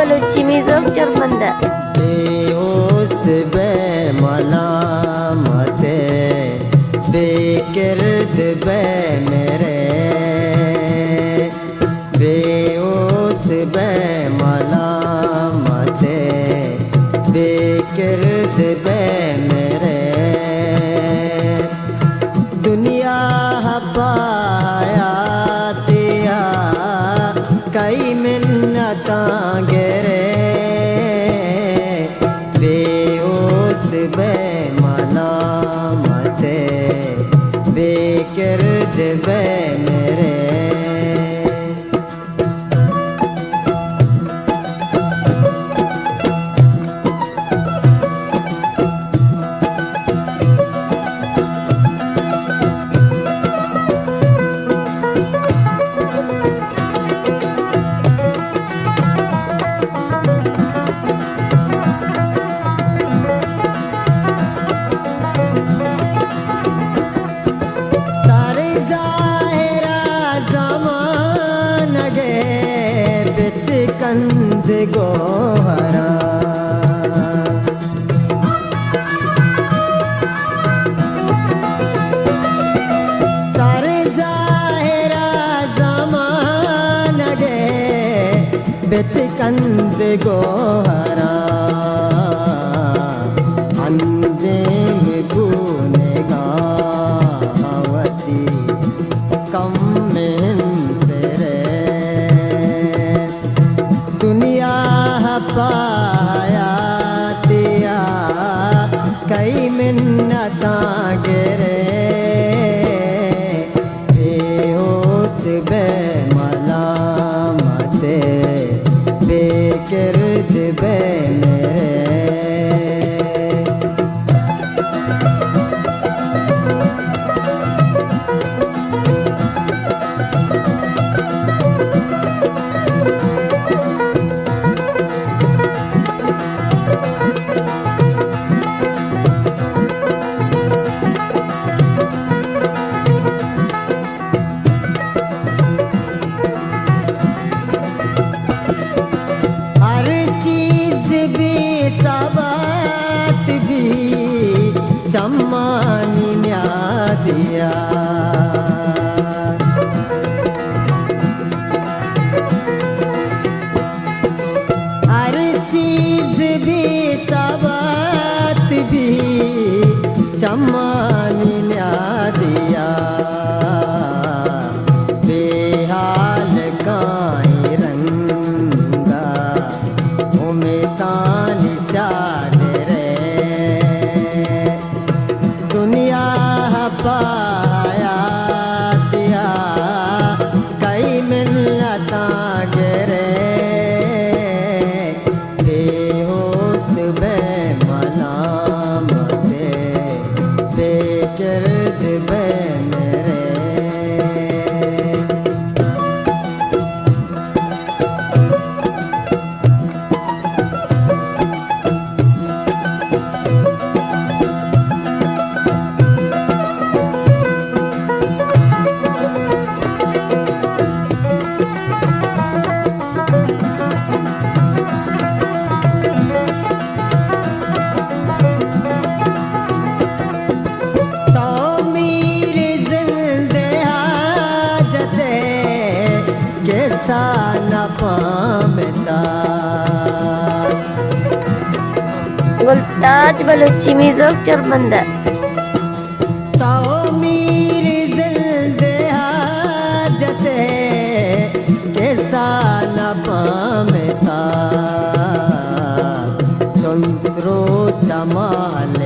बलूची मिजोग चरमंदा बेहोस्त बेमलामते बेकिर्द बे मेरे बेहोस्त बेमलामते बेकिर्द बे मेरे दुनिया पाया तिया कई मिन्नतां गिरे बेहोस्त बेमलामते बेकिर्द बे मेरे कंद गोहरा सारे ज़ाहिरा ज़मान गे बिच कंद गोहरा अंजेम गुने गावती कम में दुनिया पाया तिया कई मिन्नतां गिरे बेहोस्त बेमलामते बेकिर्द बे मेरे साबात भी चम्मानी दिया हर चीज भी साबात भी चम्मानी दिया बेहाल काई रंगा उमेतानी दुनिया पाया तिया कई मिन्नतां गिरे बेहोस्त बेमलामते बेकिर्द बे मेरे न पामता गुलताज बलूची मिजोग चरमंदा ताओ मेरे दिल दे हाजते कैसा न पामता चंद्रो जमाल